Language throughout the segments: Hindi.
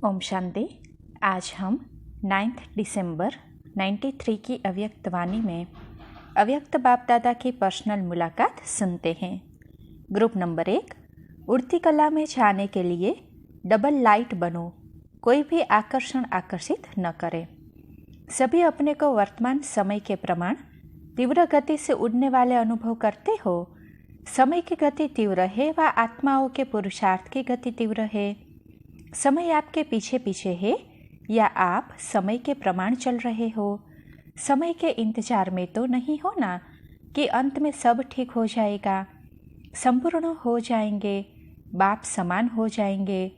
ओम शांति। आज हम 9 दिसंबर 93 की अव्यक्त वाणी में अव्यक्त बाप दादा की पर्सनल मुलाकात सुनते हैं। ग्रुप नंबर 1, उड़ती कला में जाने के लिए डबल लाइट बनो, कोई भी आकर्षण आकर्षित न करे। सभी अपने को वर्तमान समय के प्रमाण तीव्र गति से उड़ने वाले अनुभव करते हो। समय की गति तीव्र है व आत्माओं के पुरुषार्थ की गति तीव्र है। समय आपके पीछे पीछे है या आप समय के प्रमाण चल रहे हो। समय के इंतजार में तो नहीं हो ना कि अंत में सब ठीक हो जाएगा, संपूर्ण हो जाएंगे, बाप समान हो जाएंगे,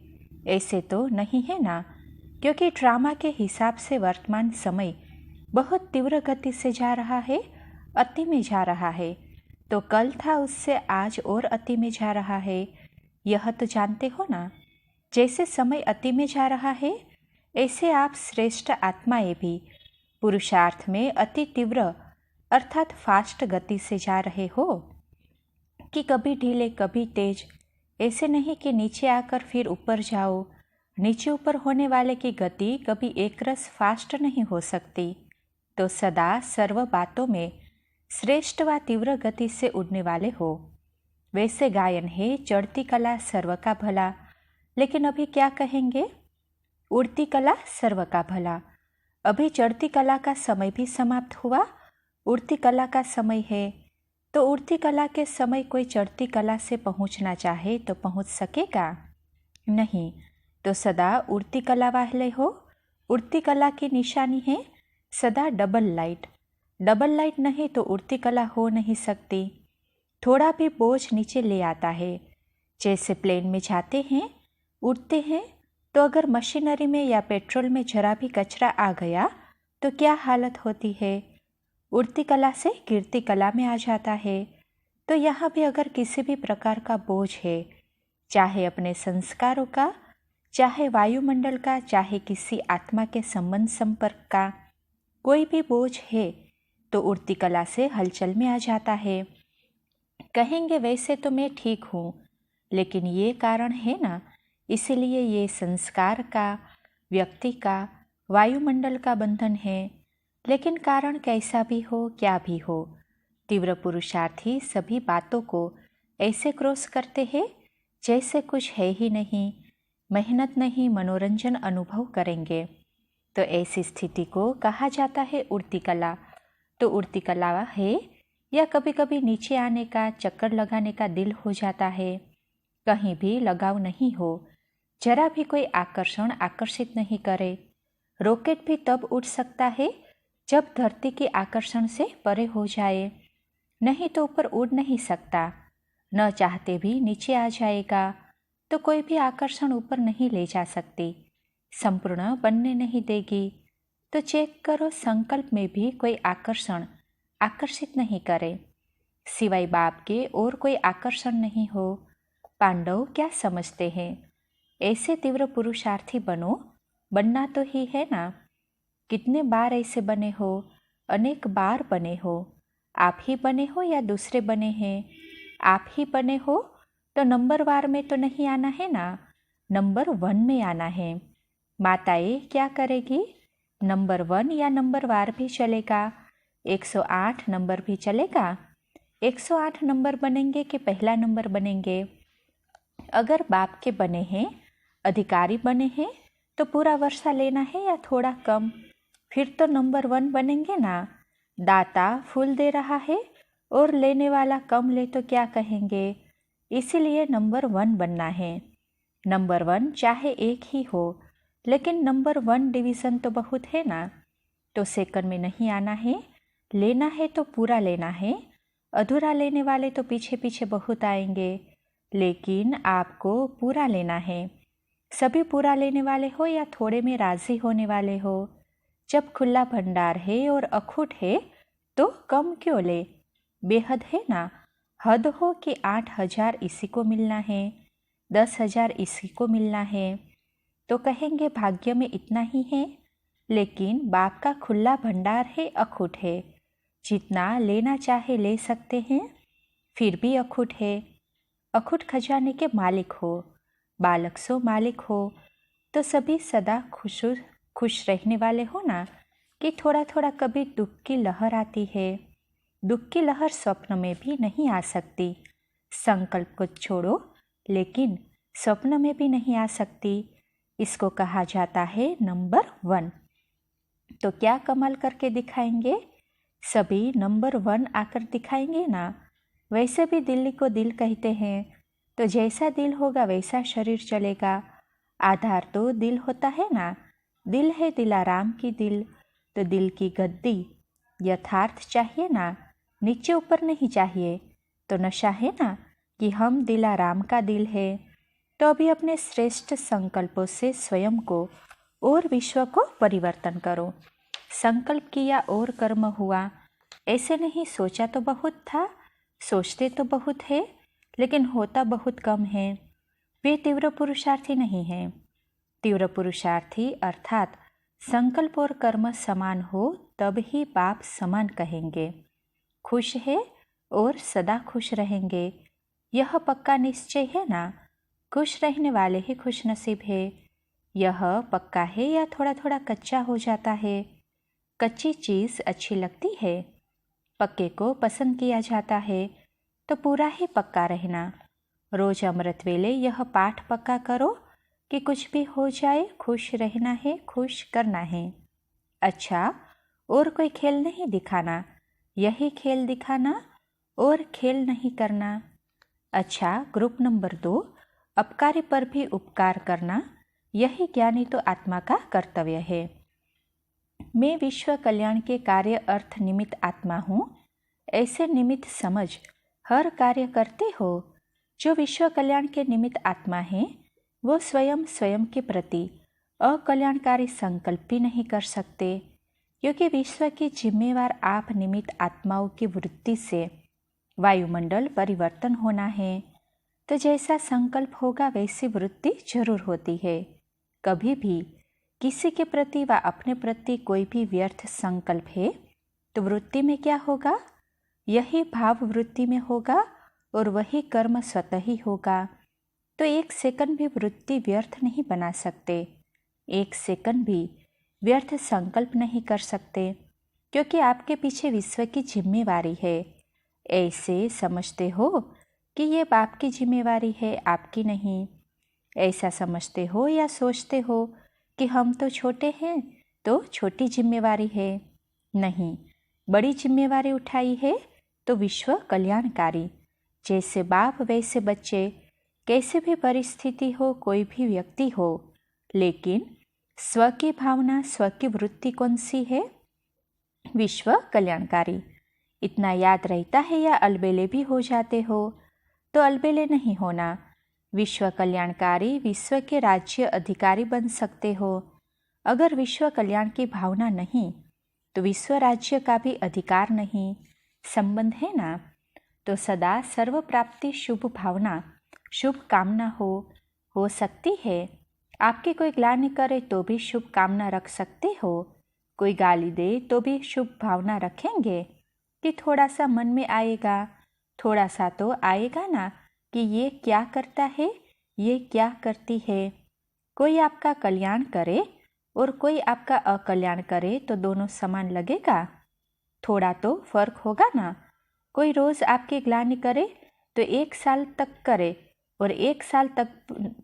ऐसे तो नहीं है ना। क्योंकि ड्रामा के हिसाब से वर्तमान समय बहुत तीव्र गति से जा रहा है, अति में जा रहा है। तो कल था उससे आज और अति में जा रहा है, यह तो जानते हो ना। जैसे समय अति में जा रहा है, ऐसे आप श्रेष्ठ आत्माएं भी पुरुषार्थ में अति तीव्र अर्थात फास्ट गति से जा रहे हो कि कभी ढीले कभी तेज। ऐसे नहीं कि नीचे आकर फिर ऊपर जाओ। नीचे ऊपर होने वाले की गति कभी एक रस फास्ट नहीं हो सकती। तो सदा सर्व बातों में श्रेष्ठ व तीव्र गति से उड़ने वाले हो। वैसे गायन है, चढ़ती कला सर्व का भला। लेकिन अभी क्या कहेंगे? उड़ती कला सर्व का भला। अभी चढ़ती कला का समय भी समाप्त हुआ, उड़ती कला का समय है। तो उड़ती कला के समय कोई चढ़ती कला से पहुंचना चाहे तो पहुंच सकेगा? नहीं। तो सदा उड़ती कला वाले हो। उड़ती कला की निशानी है सदा डबल लाइट। डबल लाइट नहीं तो उड़ती कला हो नहीं सकती। थोड़ा भी बोझ नीचे ले आता है। जैसे प्लेन में जाते हैं, उड़ते हैं, तो अगर मशीनरी में या पेट्रोल में जरा भी कचरा आ गया तो क्या हालत होती है? उड़ती कला से गिरती कला में आ जाता है। तो यहाँ भी अगर किसी भी प्रकार का बोझ है, चाहे अपने संस्कारों का, चाहे वायुमंडल का, चाहे किसी आत्मा के संबंध संपर्क का, कोई भी बोझ है तो उड़ती कला से हलचल में आ जाता है। कहेंगे वैसे तो मैं ठीक हूँ, लेकिन ये कारण है ना, इसीलिए ये संस्कार का, व्यक्ति का, वायुमंडल का बंधन है। लेकिन कारण कैसा भी हो, क्या भी हो, तीव्र पुरुषार्थी सभी बातों को ऐसे क्रॉस करते हैं जैसे कुछ है ही नहीं, मेहनत नहीं, मनोरंजन अनुभव करेंगे। तो ऐसी स्थिति को कहा जाता है उड़ती कला। तो उड़ती कला है या कभी कभी नीचे आने का, चक्कर लगाने का दिल हो जाता है। कहीं भी लगाव नहीं हो, जरा भी कोई आकर्षण आकर्षित नहीं करे। रॉकेट भी तब उड़ सकता है जब धरती के आकर्षण से परे हो जाए, नहीं तो ऊपर उड़ नहीं सकता। न चाहते भी नीचे आ जाएगा। तो कोई भी आकर्षण ऊपर नहीं ले जा सकती, संपूर्ण बनने नहीं देगी। तो चेक करो, संकल्प में भी कोई आकर्षण आकर्षित नहीं करे, सिवाय बाप के और कोई आकर्षण नहीं हो। पांडव क्या समझते हैं? ऐसे तीव्र पुरुषार्थी बनो, बनना तो ही है ना। कितने बार ऐसे बने हो? अनेक बार बने हो। आप ही बने हो या दूसरे बने हैं? आप ही बने हो तो नंबर वार में तो नहीं आना है ना, नंबर 1 में आना है। माताएं क्या करेगी? नंबर 1 या नंबर वार भी चलेगा, 108 नंबर भी चलेगा। 108 नंबर बनेंगे कि पहला नंबर बनेंगे? अगर बाप के बने हैं, अधिकारी बने हैं, तो पूरा वर्षा लेना है या थोड़ा कम? फिर तो नंबर 1 बनेंगे ना। दाता फूल दे रहा है और लेने वाला कम ले तो क्या कहेंगे? इसीलिए नंबर 1 बनना है। नंबर 1 चाहे एक ही हो, लेकिन नंबर 1 डिवीज़न तो बहुत है ना। तो सेकंड में नहीं आना है, लेना है तो पूरा लेना है। अधूरा लेने वाले तो पीछे पीछे बहुत आएंगे, लेकिन आपको पूरा लेना है। सभी पूरा लेने वाले हो या थोड़े में राजी होने वाले हो? जब खुला भंडार है और अखूट है तो कम क्यों ले? बेहद है ना। हद हो कि 8,000 इसी को मिलना है, 10,000 इसी को मिलना है। तो कहेंगे भाग्य में इतना ही है। लेकिन बाप का खुला भंडार है, अखूट है, जितना लेना चाहे ले सकते हैं, फिर भी अखूट है। अखूट खजाने के मालिक हो, बालक सो मालिक हो। तो सभी सदा खुश रहने वाले हो ना, कि थोड़ा थोड़ा कभी दुख की लहर आती है। दुख की लहर स्वप्न में भी नहीं आ सकती। संकल्प को छोड़ो, लेकिन स्वप्न में भी नहीं आ सकती। इसको कहा जाता है नंबर 1। तो क्या कमाल करके दिखाएंगे? सभी नंबर 1 आकर दिखाएंगे ना। वैसे भी दिल्ली को दिल कहते हैं, तो जैसा दिल होगा वैसा शरीर चलेगा। आधार तो दिल होता है ना। दिल है दिलाराम की दिल, तो दिल की गद्दी यथार्थ चाहिए ना, नीचे ऊपर नहीं चाहिए। तो नशा है ना कि हम दिलाराम का दिल है। तो अभी अपने श्रेष्ठ संकल्पों से स्वयं को और विश्व को परिवर्तन करो। संकल्प किया और कर्म हुआ, ऐसे नहीं। सोचा तो बहुत था, सोचते तो बहुत है, लेकिन होता बहुत कम है। वे तीव्र पुरुषार्थी नहीं हैं। तीव्र पुरुषार्थी अर्थात संकल्प और कर्म समान हो तब ही बाप समान कहेंगे। खुश है और सदा खुश रहेंगे, यह पक्का निश्चय है ना। खुश रहने वाले ही खुश नसीब है। यह पक्का है या थोड़ा थोड़ा कच्चा हो जाता है? कच्ची चीज़ अच्छी लगती है, पक्के को पसंद किया जाता है। तो पूरा ही पक्का रहना। रोज अमृत वेले यह पाठ पक्का करो कि कुछ भी हो जाए खुश रहना है, खुश करना है। अच्छा, और कोई खेल नहीं दिखाना, यही खेल दिखाना और खेल नहीं करना। अच्छा, ग्रुप नंबर 2, अपकार्य पर भी उपकार करना, यही ज्ञानी तो आत्मा का कर्तव्य है। मैं विश्व कल्याण के कार्य अर्थ निमित्त आत्मा हूँ, ऐसे निमित्त समझ हर कार्य करते हो। जो विश्व कल्याण के निमित्त आत्मा है, वो स्वयं के प्रति अकल्याणकारी संकल्प भी नहीं कर सकते, क्योंकि विश्व की जिम्मेवार आप निमित्त आत्माओं की वृत्ति से वायुमंडल परिवर्तन होना है। तो जैसा संकल्प होगा वैसी वृत्ति जरूर होती है। कभी भी किसी के प्रति व अपने प्रति कोई भी व्यर्थ संकल्प है तो वृत्ति में क्या होगा? यही भाव वृत्ति में होगा और वही कर्म स्वतः ही होगा। तो 1 सेकंड भी वृत्ति व्यर्थ नहीं बना सकते, 1 सेकंड भी व्यर्थ संकल्प नहीं कर सकते, क्योंकि आपके पीछे विश्व की जिम्मेवारी है। ऐसे समझते हो कि ये बाप की जिम्मेवारी है, आपकी नहीं। ऐसा समझते हो या सोचते हो कि हम तो छोटे हैं तो छोटी जिम्मेवारी है। नहीं, बड़ी जिम्मेवारी उठाई है तो विश्व कल्याणकारी। जैसे बाप वैसे बच्चे, कैसे भी परिस्थिति हो, कोई भी व्यक्ति हो, लेकिन स्व की भावना, स्व की वृत्ति कौन सी है? विश्व कल्याणकारी। इतना याद रहता है या अलबेले भी हो जाते हो? तो अलबेले नहीं होना। विश्व कल्याणकारी, विश्व के राज्य अधिकारी बन सकते हो। अगर विश्व कल्याण की भावना नहीं तो विश्व राज्य का भी अधिकार नहीं। संबंध है ना। तो सदा सर्व प्राप्ति शुभ भावना, शुभ कामना हो सकती है। आपकी कोई ग्लानि करे तो भी शुभ कामना रख सकते हो। कोई गाली दे तो भी शुभ भावना रखेंगे कि थोड़ा सा मन में आएगा? थोड़ा सा तो आएगा ना कि ये क्या करता है, ये क्या करती है। कोई आपका कल्याण करे और कोई आपका अकल्याण करे तो दोनों समान लगेगा? थोड़ा तो फर्क होगा ना। कोई रोज आपकी ग्लानि करे तो 1 साल तक करे और 1 साल तक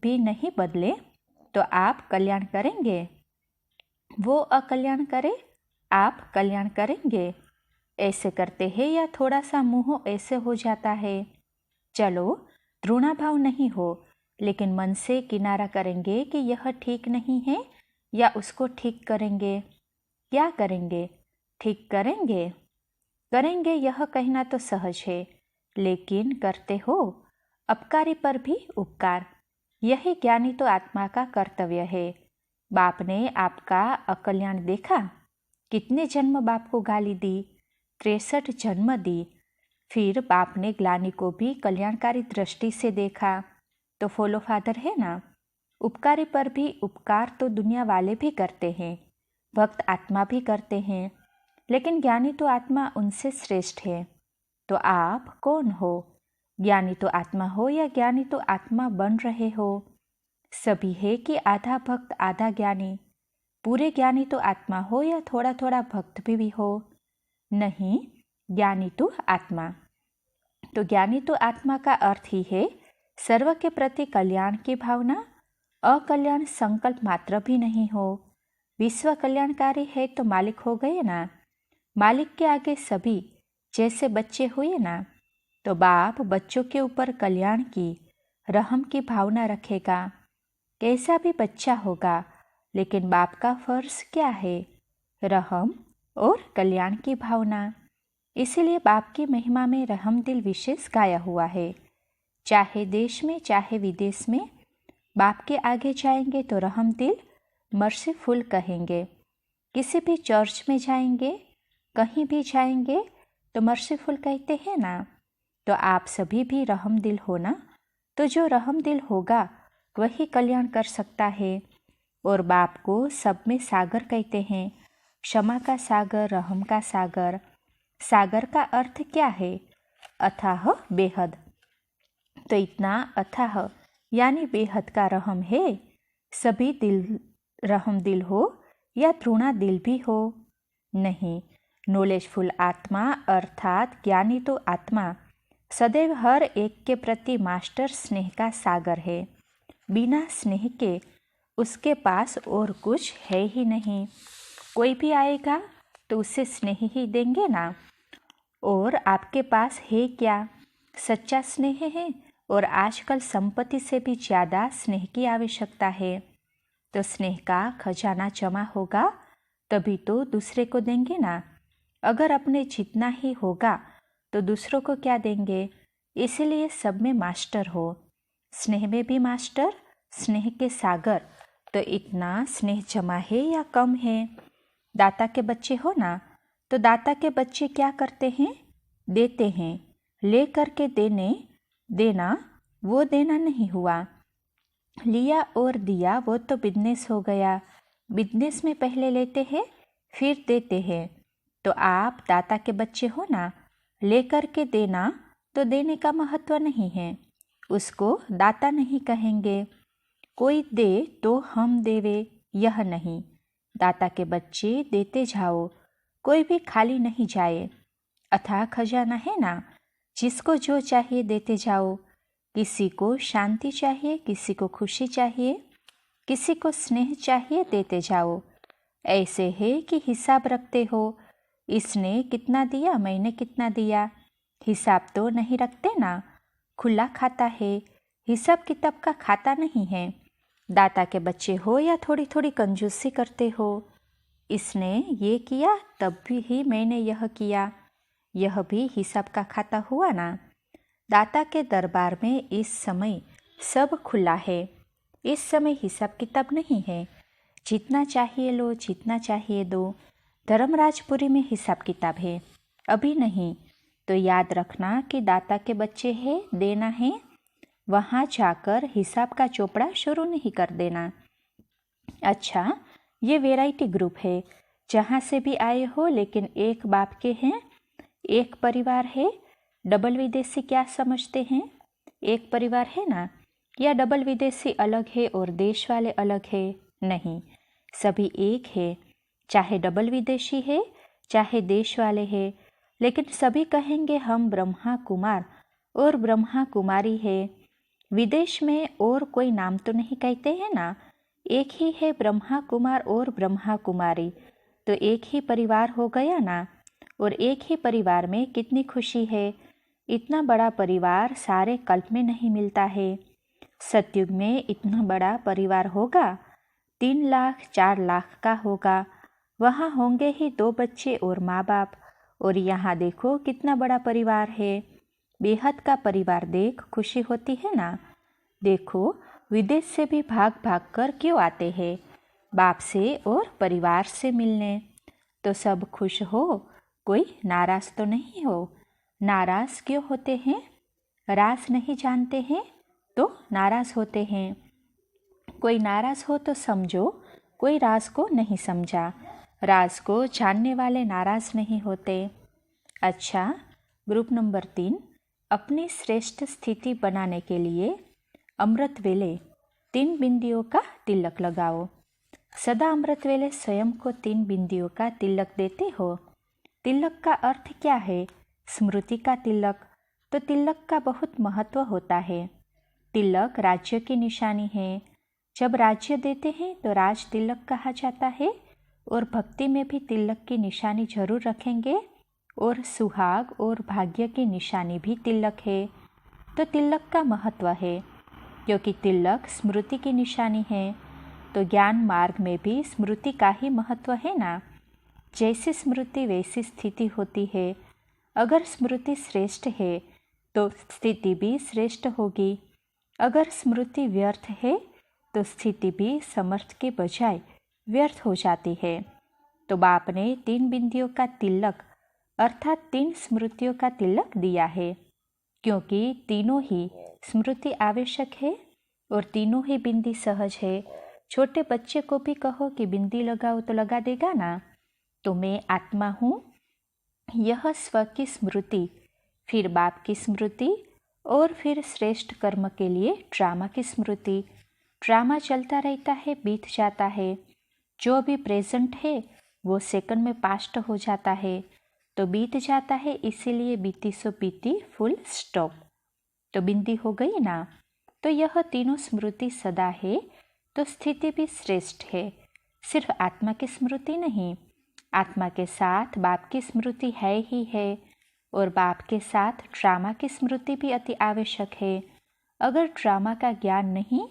भी नहीं बदले तो आप कल्याण करेंगे? वो अकल्याण करे, आप कल्याण करेंगे? ऐसे करते हैं या थोड़ा सा मुंह ऐसे हो जाता है? चलो, द्रोणाभाव नहीं हो, लेकिन मन से किनारा करेंगे कि यह ठीक नहीं है या उसको ठीक करेंगे। क्या करेंगे? ठीक करेंगे। करेंगे यह कहना तो सहज है, लेकिन करते हो? अपकारी पर भी उपकार, यही ज्ञानी तो आत्मा का कर्तव्य है। बाप ने आपका अकल्याण देखा, कितने जन्म बाप को गाली दी, 63 जन्म दी। फिर बाप ने ग्लानि को भी कल्याणकारी दृष्टि से देखा, तो फॉलो फादर है ना। उपकारी पर भी उपकार तो दुनिया वाले भी करते हैं, भक्त आत्मा भी करते हैं, लेकिन ज्ञानी तो आत्मा उनसे श्रेष्ठ है। तो आप कौन हो? ज्ञानी तो आत्मा हो या ज्ञानी तो आत्मा बन रहे हो? सभी है कि आधा भक्त आधा ज्ञानी। पूरे ज्ञानी तो आत्मा हो या थोड़ा थोड़ा भक्त भी हो? नहीं, ज्ञानी तो आत्मा। तो ज्ञानी तो आत्मा का अर्थ ही है सर्व के प्रति कल्याण की भावना। अकल्याण संकल्प मात्र भी नहीं हो। विश्व कल्याणकारी है तो मालिक हो गए ना। मालिक के आगे सभी जैसे बच्चे हुए ना। तो बाप बच्चों के ऊपर कल्याण की, रहम की भावना रखेगा। कैसा भी बच्चा होगा, लेकिन बाप का फर्ज क्या है? रहम और कल्याण की भावना। इसीलिए बाप की महिमा में रहम दिल विशेष गाया हुआ है। चाहे देश में चाहे विदेश में बाप के आगे जाएंगे तो रहम दिल मर्सीफुल कहेंगे। किसी भी चर्च में जाएंगे, कहीं भी जाएंगे तो मर्सीफुल कहते हैं ना। तो आप सभी भी रहम दिल हो ना। तो जो रहम दिल होगा वही कल्याण कर सकता है। और बाप को सब में सागर कहते हैं। क्षमा का सागर, रहम का सागर। सागर का अर्थ क्या है? अथाह, बेहद। तो इतना अथाह यानी बेहद का रहम है। सभी दिल रहम दिल हो या तृणा दिल भी हो? नहीं, नॉलेजफुल आत्मा अर्थात ज्ञानी तो आत्मा सदैव हर एक के प्रति मास्टर स्नेह का सागर है। बिना स्नेह के उसके पास और कुछ है ही नहीं। कोई भी आएगा तो उसे स्नेह ही देंगे ना। और आपके पास है क्या? सच्चा स्नेह है। और आजकल संपत्ति से भी ज़्यादा स्नेह की आवश्यकता है। तो स्नेह का खजाना जमा होगा तभी तो दूसरे को देंगे ना। अगर अपने जितना ही होगा तो दूसरों को क्या देंगे? इसीलिए सब में मास्टर हो। स्नेह में भी मास्टर, स्नेह के सागर। तो इतना स्नेह जमा है या कम है? दाता के बच्चे हो ना। तो दाता के बच्चे क्या करते हैं? देते हैं। ले करके देना वो देना नहीं हुआ। लिया और दिया वो तो बिजनेस हो गया। बिजनेस में पहले लेते हैं फिर देते हैं। तो आप दाता के बच्चे हो ना। ले करके देना तो देने का महत्व नहीं है, उसको दाता नहीं कहेंगे। कोई दे तो हम देवे, यह नहीं। दाता के बच्चे देते जाओ, कोई भी खाली नहीं जाए। अथाह खजाना है ना। जिसको जो चाहिए देते जाओ। किसी को शांति चाहिए, किसी को खुशी चाहिए, किसी को स्नेह चाहिए, देते जाओ। ऐसे है कि हिसाब रखते हो, इसने कितना दिया, मैंने कितना दिया। हिसाब तो नहीं रखते ना। खुला खाता है, हिसाब किताब का खाता नहीं है। दाता के बच्चे हो या थोड़ी थोड़ी कंजूसी करते हो। इसने ये किया तब भी ही मैंने यह किया, यह भी हिसाब का खाता हुआ ना। दाता के दरबार में इस समय सब खुला है। इस समय हिसाब किताब नहीं है। जितना चाहिए लो, जितना चाहिए दो। धर्मराजपुरी में हिसाब किताब है, अभी नहीं। तो याद रखना कि दाता के बच्चे हैं, देना है। वहाँ जाकर हिसाब का चोपड़ा शुरू नहीं कर देना। अच्छा, ये वैरायटी ग्रुप है, जहाँ से भी आए हो लेकिन एक बाप के हैं, एक परिवार है। डबल विदेशी क्या समझते हैं? एक परिवार है ना। या डबल विदेशी अलग है और देश वाले अलग है? नहीं, सभी एक है। चाहे डबल विदेशी है चाहे देश वाले है, लेकिन सभी कहेंगे हम ब्रह्मा कुमार और ब्रह्मा कुमारी है। विदेश में और कोई नाम तो नहीं कहते हैं ना। एक ही है ब्रह्मा कुमार और ब्रह्मा कुमारी। तो एक ही परिवार हो गया ना। और एक ही परिवार में कितनी खुशी है। इतना बड़ा परिवार सारे कल्प में नहीं मिलता है। सतयुग में इतना बड़ा परिवार होगा, 3 लाख 4 लाख का होगा। वहाँ होंगे ही 2 बच्चे और माँ बाप। और यहाँ देखो कितना बड़ा परिवार है। बेहद का परिवार देख खुशी होती है ना। देखो विदेश से भी भाग भाग कर क्यों आते हैं, बाप से और परिवार से मिलने। तो सब खुश हो, कोई नाराज तो नहीं हो। नाराज क्यों होते हैं? राज नहीं जानते हैं तो नाराज होते हैं। कोई नाराज हो तो समझो कोई राज को नहीं समझा। राज को जानने वाले नाराज नहीं होते। अच्छा, ग्रुप नंबर 3, अपनी श्रेष्ठ स्थिति बनाने के लिए अमृत वेले 3 बिंदियों का तिलक लगाओ। सदा अमृत वेले स्वयं को 3 बिंदियों का तिलक देते हो। तिलक का अर्थ क्या है? स्मृति का तिलक। तो तिलक का बहुत महत्व होता है। तिलक राज्य की निशानी है। जब राज्य देते हैं तो राज तिलक कहा जाता है। और भक्ति में भी तिलक की निशानी जरूर रखेंगे। और सुहाग और भाग्य की निशानी भी तिलक है। तो तिलक का महत्व है, क्योंकि तिलक स्मृति की निशानी है। तो ज्ञान मार्ग में भी स्मृति का ही महत्व है ना। जैसी स्मृति वैसी स्थिति होती है। अगर स्मृति श्रेष्ठ है तो स्थिति भी श्रेष्ठ होगी। अगर स्मृति व्यर्थ है तो स्थिति भी समर्थ के बजाय व्यर्थ हो जाती है। तो बाप ने 3 बिंदियों का तिलक अर्थात 3 स्मृतियों का तिलक दिया है, क्योंकि तीनों ही स्मृति आवश्यक है और तीनों ही बिंदी सहज है। छोटे बच्चे को भी कहो कि बिंदी लगाओ तो लगा देगा ना। तो मैं आत्मा हूँ, यह स्व की स्मृति, फिर बाप की स्मृति और फिर श्रेष्ठ कर्म के लिए ड्रामा की स्मृति। ड्रामा चलता रहता है, बीत जाता है। जो अभी प्रेजेंट है वो सेकंड में पास्ट हो जाता है, तो बीत जाता है, इसीलिए बीती सो बीती फुल स्टॉप। तो बिंदी हो गई ना। तो यह तीनों स्मृति सदा है, तो स्थिति भी श्रेष्ठ है। सिर्फ आत्मा की स्मृति नहीं, आत्मा के साथ बाप की स्मृति है ही है और बाप के साथ ड्रामा की स्मृति भी अति आवश्यक है। अगर ड्रामा का ज्ञान नहीं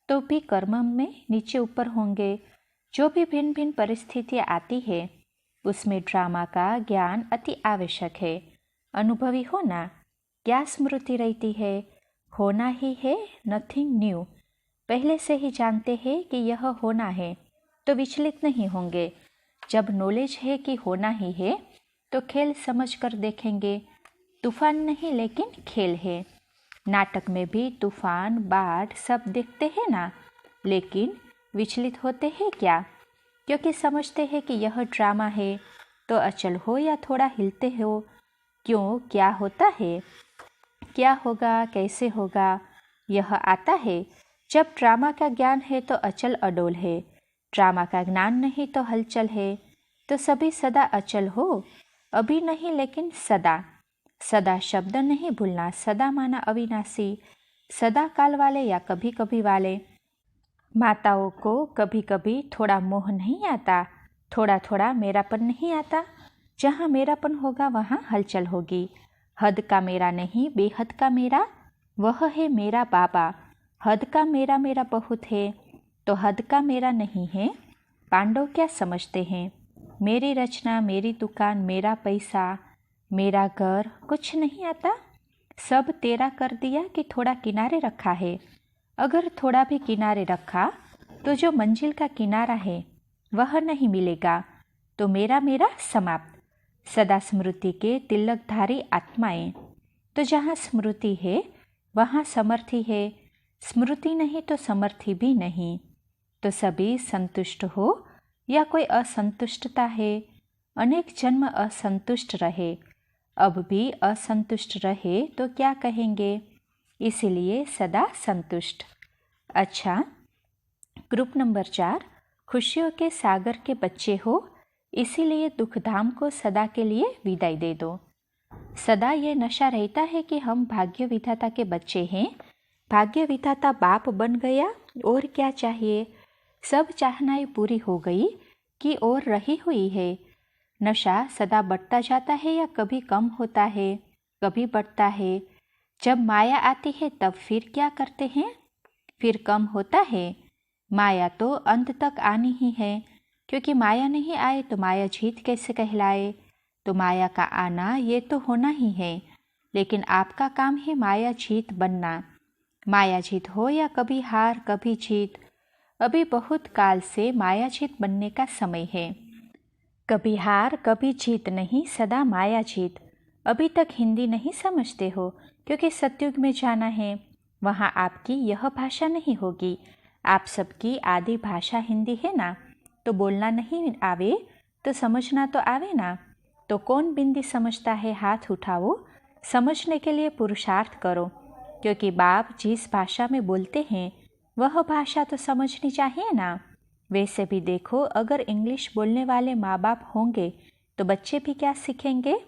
तो भी कर्म में नीचे ऊपर होंगे। जो भी भिन्न भिन्न परिस्थितियाँ आती है उसमें ड्रामा का ज्ञान अति आवश्यक है। अनुभवी होना, क्या स्मृति रहती है? होना ही है, नथिंग न्यू। पहले से ही जानते हैं कि यह होना है तो विचलित नहीं होंगे। जब नॉलेज है कि होना ही है तो खेल समझ कर देखेंगे। तूफान नहीं लेकिन खेल है। नाटक में भी तूफान बाढ़ सब देखते हैं ना, लेकिन विचलित होते हैं क्या? क्योंकि समझते हैं कि यह ड्रामा है। तो अचल हो या थोड़ा हिलते हो, क्यों, क्या होता है, क्या होगा, कैसे होगा, यह आता है। जब ड्रामा का ज्ञान है तो अचल अडोल है, ड्रामा का ज्ञान नहीं तो हलचल है। तो सभी सदा अचल हो, अभी नहीं लेकिन सदा। सदा शब्द नहीं भूलना, सदा माना अविनाशी, सदा काल वाले या कभी कभी वाले। माताओं को कभी कभी थोड़ा मोह नहीं आता, थोड़ा थोड़ा मेरापन नहीं आता। जहाँ मेरापन होगा वहाँ हलचल होगी। हद का मेरा नहीं, बेहद का मेरा, वह है मेरा बाबा। हद का मेरा मेरा बहुत है, तो हद का मेरा नहीं है। पांडव क्या समझते हैं? मेरी रचना, मेरी दुकान, मेरा पैसा, मेरा घर, कुछ नहीं आता। सब तेरा कर दिया कि थोड़ा किनारे रखा है। अगर थोड़ा भी किनारे रखा तो जो मंजिल का किनारा है वह नहीं मिलेगा। तो मेरा मेरा समाप्त। सदा स्मृति के तिलकधारी आत्माएं। तो जहाँ स्मृति है वहाँ समर्थी है, स्मृति नहीं तो समर्थी भी नहीं। तो सभी संतुष्ट हो या कोई असंतुष्टता है। अनेक जन्म असंतुष्ट रहे, अब भी असंतुष्ट रहे तो क्या कहेंगे? इसीलिए सदा संतुष्ट। अच्छा, ग्रुप नंबर 4, खुशियों के सागर के बच्चे हो, इसीलिए दुखधाम को सदा के लिए विदाई दे दो। सदा ये नशा रहता है कि हम भाग्य विधाता के बच्चे हैं। भाग्य विधाता बाप बन गया, और क्या चाहिए? सब चाहनाएं पूरी हो गई कि और रही हुई है। नशा सदा बढ़ता जाता है या कभी कम होता है, कभी बढ़ता है। जब माया आती है तब फिर क्या करते हैं? फिर कम होता है। माया तो अंत तक आनी ही है, क्योंकि माया नहीं आए तो माया जीत कैसे कहलाए। तो माया का आना ये तो होना ही है, लेकिन आपका काम है माया जीत बनना। माया जीत हो या कभी हार कभी जीत, अभी बहुत काल से माया जीत बनने का समय है। कभी हार कभी जीत नहीं, सदा माया जीत। अभी तक हिंदी नहीं समझते हो, क्योंकि सतयुग में जाना है, वहाँ आपकी यह भाषा नहीं होगी। आप सबकी आदि भाषा हिंदी है ना, तो बोलना नहीं आवे तो समझना तो आवे ना। तो कौन बिंदी समझता है? हाथ उठाओ, समझने के लिए पुरुषार्थ करो, क्योंकि बाप जिस भाषा में बोलते हैं वह भाषा तो समझनी चाहिए ना। वैसे भी देखो, अगर इंग्लिश बोलने वाले माँ बाप होंगे तो बच्चे भी क्या सीखेंगे?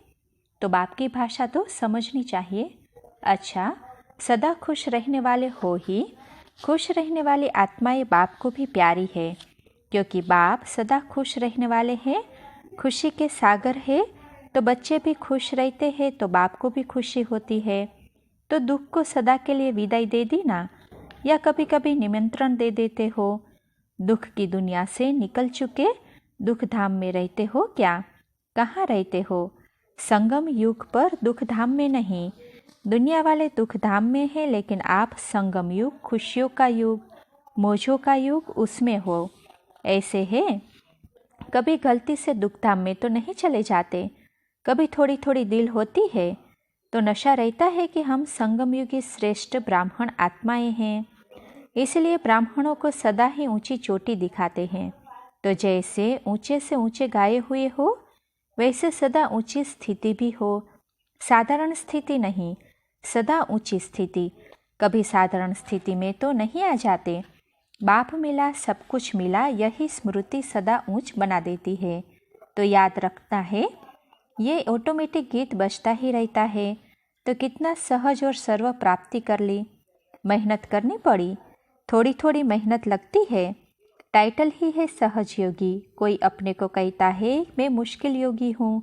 तो बाप की भाषा तो समझनी चाहिए। अच्छा, सदा खुश रहने वाले हो ही, खुश रहने वाली आत्माएं बाप को भी प्यारी है, क्योंकि बाप सदा खुश रहने वाले हैं, खुशी के सागर है। तो बच्चे भी खुश रहते हैं तो बाप को भी खुशी होती है। तो दुख को सदा के लिए विदाई दे दी ना, या कभी कभी निमंत्रण दे देते हो? दुख की दुनिया से निकल चुके दुख धाम में रहते हो क्या? कहाँ रहते हो? संगम युग पर दुख धाम में नहीं। दुनिया वाले दुख धाम में है, लेकिन आप संगम युग, खुशियों का युग, मौजों का युग, उसमें हो। ऐसे है, कभी गलती से दुख धाम में तो नहीं चले जाते। कभी थोड़ी थोड़ी दिल होती है तो नशा रहता है कि हम संगम युगी श्रेष्ठ ब्राह्मण आत्माएं हैं। इसलिए ब्राह्मणों को सदा ही ऊंची चोटी दिखाते हैं। तो जैसे ऊंचे से ऊंचे गाए हुए हो, वैसे सदा ऊंची स्थिति भी हो। साधारण स्थिति नहीं, सदा ऊंची स्थिति। कभी साधारण स्थिति में तो नहीं आ जाते। बाप मिला, सब कुछ मिला, यही स्मृति सदा ऊंच बना देती है। तो याद रखना है, ये ऑटोमेटिक गीत बजता ही रहता है। तो कितना सहज और सर्व प्राप्ति कर ली। मेहनत करनी पड़ी, थोड़ी थोड़ी मेहनत लगती है। टाइटल ही है सहज योगी। कोई अपने को कहता है मैं मुश्किल योगी हूँ।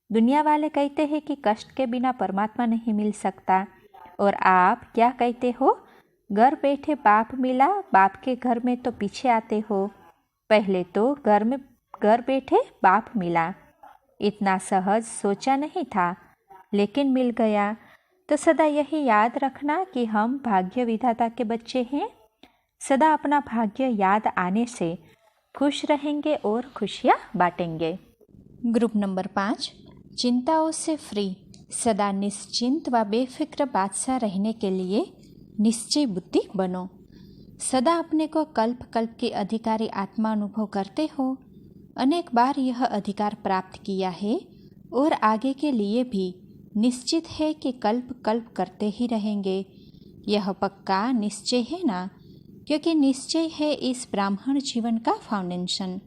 दुनिया वाले कहते हैं कि कष्ट के बिना परमात्मा नहीं मिल सकता। और आप क्या कहते हो? घर बैठे बाप मिला, बाप के घर में तो पीछे आते हो। पहले तो घर बैठे बाप मिला। इतना सहज सोचा नहीं था, लेकिन मिल गया। तो सदा यही याद रखना कि हम भाग्य विधाता के बच्चे हैं। सदा अपना भाग्य याद आने से खुश रहेंगे और खुशियाँ बांटेंगे। ग्रुप नंबर 5, चिंताओं से फ्री, सदा निश्चिंत व बेफिक्र बादशाह रहने के लिए निश्चय बुद्धि बनो। सदा अपने को कल्प कल्प के अधिकारी आत्मा अनुभव करते हो। अनेक बार यह अधिकार प्राप्त किया है और आगे के लिए भी निश्चित है कि कल्प कल्प करते ही रहेंगे। यह पक्का निश्चय है ना, क्योंकि निश्चय है इस ब्राह्मण जीवन का फाउंडेशन।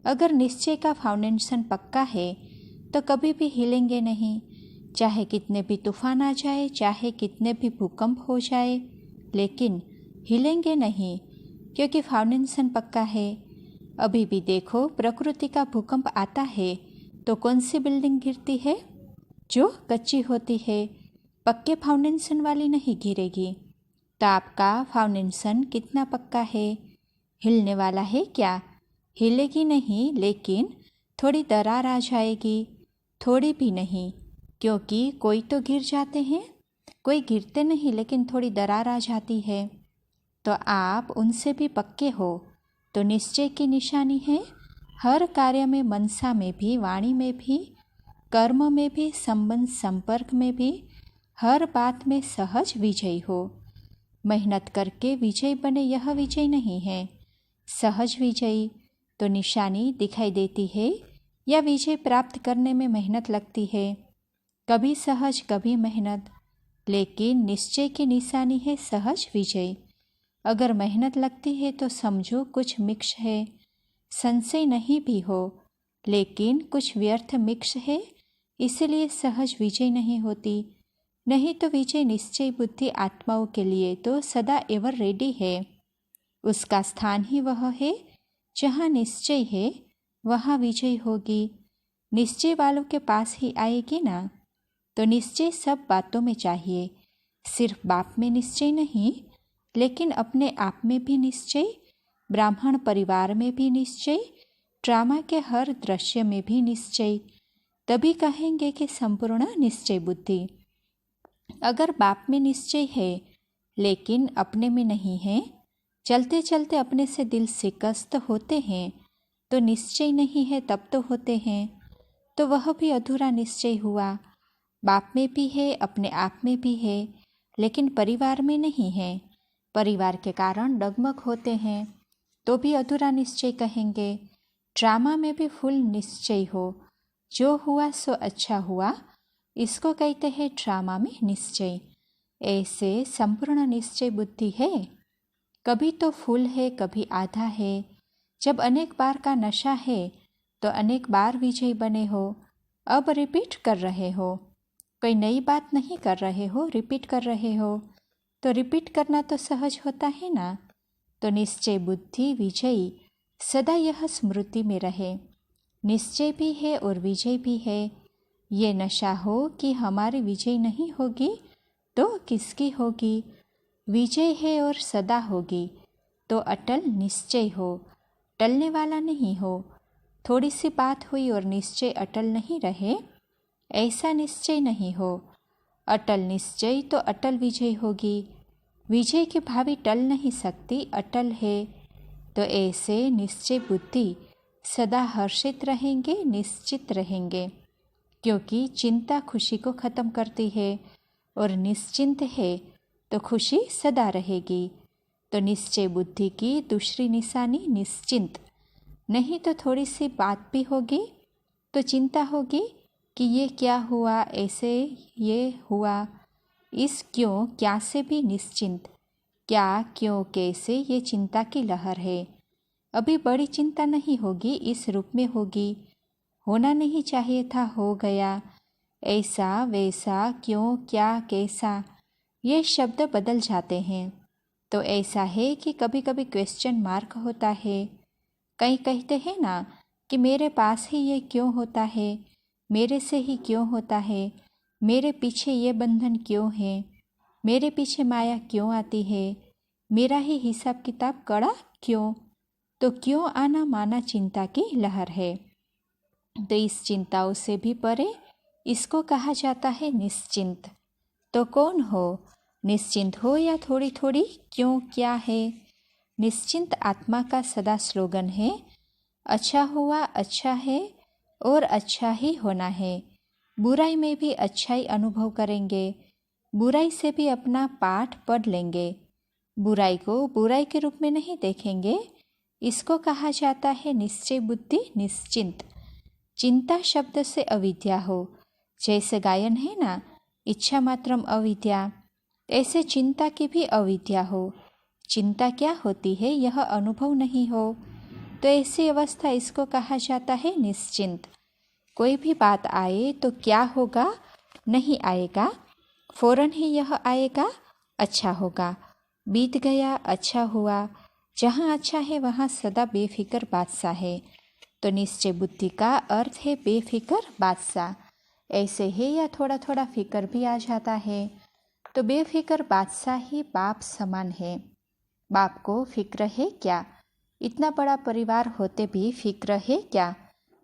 अगर निश्चय का फाउंडेशन पक्का है तो कभी भी हिलेंगे नहीं। चाहे कितने भी तूफान आ जाए, चाहे कितने भी भूकंप हो जाए, लेकिन हिलेंगे नहीं, क्योंकि फाउंडेशन पक्का है। अभी भी देखो, प्रकृति का भूकंप आता है तो कौन सी बिल्डिंग गिरती है? जो कच्ची होती है, पक्के फाउंडेशन वाली नहीं गिरेगी। तो आपका फाउंडेशन कितना पक्का है? हिलने वाला है क्या? हिलेगी नहीं, लेकिन थोड़ी दरार आ जाएगी। थोड़ी भी नहीं, क्योंकि कोई तो गिर जाते हैं, कोई गिरते नहीं, लेकिन थोड़ी दरार आ जाती है। तो आप उनसे भी पक्के हो। तो निश्चय की निशानी है हर कार्य में, मनसा में भी, वाणी में भी, कर्म में भी, संबंध संपर्क में भी, हर बात में सहज विजयी हो। मेहनत करके विजयी बने, यह विजय नहीं है। सहज विजयी तो निशानी दिखाई देती है, या विजय प्राप्त करने में मेहनत लगती है। कभी सहज, कभी मेहनत, लेकिन निश्चय की निशानी है सहज विजय। अगर मेहनत लगती है तो समझो कुछ मिक्स है। संशय नहीं भी हो, लेकिन कुछ व्यर्थ मिक्स है, इसलिए सहज विजय नहीं होती। नहीं तो विजय निश्चय बुद्धि आत्माओं के लिए तो सदा एवर रेडी है। उसका स्थान ही वह है जहाँ निश्चय है, वहाँ विजय होगी। निश्चय वालों के पास ही आएगी ना। तो निश्चय सब बातों में चाहिए, सिर्फ बाप में निश्चय नहीं, लेकिन अपने आप में भी निश्चय, ब्राह्मण परिवार में भी निश्चय, ड्रामा के हर दृश्य में भी निश्चय। तभी कहेंगे कि संपूर्ण निश्चय बुद्धि। अगर बाप में निश्चय है लेकिन अपने में नहीं है, चलते चलते अपने से दिल शिकस्त होते हैं, तो निश्चय नहीं है तब तो होते हैं, तो वह भी अधूरा निश्चय हुआ। बाप में भी है, अपने आप में भी है, लेकिन परिवार में नहीं है। परिवार के कारण डगमग होते हैं, तो भी अधूरा निश्चय कहेंगे। ड्रामा में भी फुल निश्चय हो, जो हुआ सो अच्छा हुआ, इसको कहते हैं ड्रामा में निश्चय। ऐसे संपूर्ण निश्चय बुद्धि है। कभी तो फुल है, कभी आधा है। जब अनेक बार का नशा है तो अनेक बार विजयी बने हो। अब रिपीट कर रहे हो, कोई नई बात नहीं कर रहे हो, रिपीट कर रहे हो। तो रिपीट करना तो सहज होता है ना। तो निश्चय बुद्धि विजयी सदा यह स्मृति में रहे। निश्चय भी है और विजय भी है। ये नशा हो कि हमारी विजय नहीं होगी तो किसकी होगी। विजय है और सदा होगी तो अटल निश्चय हो, टलने वाला नहीं हो। थोड़ी सी बात हुई और निश्चय अटल नहीं रहे, ऐसा निश्चय नहीं हो। अटल निश्चय तो अटल विजय होगी। विजय की भावी टल नहीं सकती, अटल है। तो ऐसे निश्चय बुद्धि सदा हर्षित रहेंगे, निश्चित रहेंगे, क्योंकि चिंता खुशी को खत्म करती है और निश्चिंत है तो खुशी सदा रहेगी। तो निश्चय बुद्धि की दूसरी निशानी निश्चिंत। नहीं तो थोड़ी सी बात भी होगी तो चिंता होगी कि ये क्या हुआ, ऐसे ये हुआ। इस क्यों क्या से भी निश्चिंत, क्या क्यों कैसे ये चिंता की लहर है। अभी बड़ी चिंता नहीं होगी, इस रूप में होगी। होना नहीं चाहिए था, हो गया। ऐसा वैसा क्यों क्या कैसा ये शब्द बदल जाते हैं। तो ऐसा है कि कभी कभी क्वेश्चन मार्क होता है। कई कहते हैं ना कि मेरे पास ही ये क्यों होता है, मेरे से ही क्यों होता है, मेरे पीछे ये बंधन क्यों है, मेरे पीछे माया क्यों आती है, मेरा ही हिसाब किताब कड़ा क्यों। तो क्यों आना माना चिंता की लहर है। तो इस चिंताओं से भी परे इसको कहा जाता है निश्चिंत। तो कौन हो, निश्चिंत हो या थोड़ी थोड़ी क्यों क्या है। निश्चिंत आत्मा का सदा स्लोगन है। अच्छा हुआ अच्छा है और अच्छा ही होना है। बुराई में भी अच्छाई अनुभव करेंगे, बुराई से भी अपना पाठ पढ़ लेंगे। बुराई को बुराई के रूप में नहीं देखेंगे। इसको कहा जाता है निश्चय बुद्धि निश्चिंत। चिंता शब्द से अविद्या हो, जैसे गायन है ना, इच्छा मात्रम अविद्या, ऐसे चिंता की भी अविद्या हो। चिंता क्या होती है यह अनुभव नहीं हो, तो ऐसी अवस्था इसको कहा जाता है निश्चिंत। कोई भी बात आए तो क्या होगा, नहीं आएगा, फौरन ही यह आएगा, अच्छा होगा। बीत गया, अच्छा हुआ। जहाँ अच्छा है वहाँ सदा बेफिक्र बादशाह है। तो निश्चय बुद्धि का अर्थ है बेफिक्र बादशाह। ऐसे है या थोड़ा थोड़ा फिक्र भी आ जाता है। तो बेफिक्र बादशाह ही बाप समान है। बाप को फिक्र है क्या, इतना बड़ा परिवार होते भी फिक्र है क्या।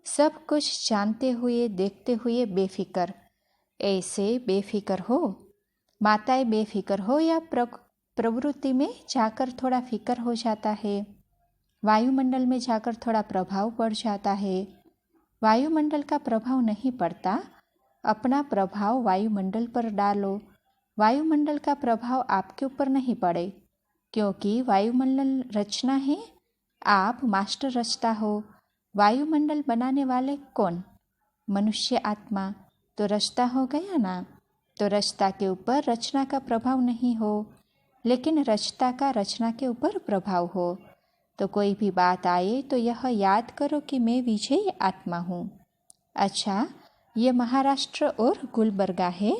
सब कुछ जानते हुए देखते हुए बेफिक्र। ऐसे बेफिक्र हो। माताएं बेफिक्र हो या प्रवृत्ति में जाकर थोड़ा फिक्र हो जाता है। वायुमंडल में जाकर थोड़ा प्रभाव पड़ जाता है। वायुमंडल का प्रभाव नहीं पड़ता, अपना प्रभाव वायुमंडल पर डालो। वायुमंडल का प्रभाव आपके ऊपर नहीं पड़े, क्योंकि वायुमंडल रचना है, आप मास्टर रचता हो। वायुमंडल बनाने वाले कौन, मनुष्य आत्मा। तो रचता हो गया ना। तो रचता के ऊपर रचना का प्रभाव नहीं हो, लेकिन रचता का रचना के ऊपर प्रभाव हो। तो कोई भी बात आए तो यह याद करो कि मैं विजयी आत्मा हूँ। अच्छा, ये महाराष्ट्र और गुलबर्गा है,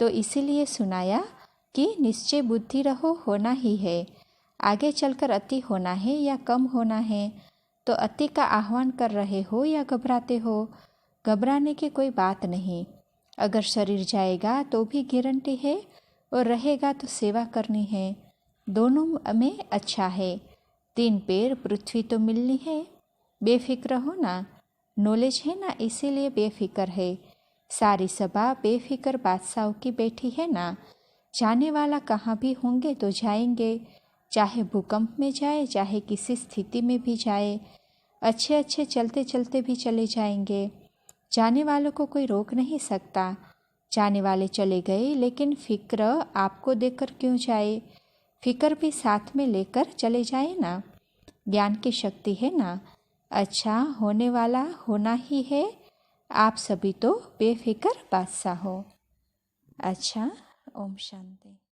तो इसीलिए सुनाया कि निश्चय बुद्धि रहो, होना ही है। आगे चलकर अति होना है या कम होना है। तो अति का आह्वान कर रहे हो या घबराते हो, घबराने की कोई बात नहीं। अगर शरीर जाएगा तो भी गारंटी है, और रहेगा तो सेवा करनी है। दोनों में अच्छा है। 3 पैर पृथ्वी तो मिलनी है। बेफिक्र हो ना, नॉलेज है ना, इसीलिए बेफिक्र है। सारी सभा बेफिक्र बादशाहों की बैठी है ना। जाने वाला कहाँ भी होंगे तो जाएंगे, चाहे भूकंप में जाए, चाहे किसी स्थिति में भी जाए। अच्छे अच्छे चलते चलते भी चले जाएंगे। जाने वालों को कोई रोक नहीं सकता। जाने वाले चले गए, लेकिन फिक्र आपको देकर क्यों जाए। फिक्र भी साथ में लेकर चले जाए ना। ज्ञान की शक्ति है ना। अच्छा होने वाला होना ही है। आप सभी तो बेफिक्र बादशाह हो। अच्छा, ओम शांति।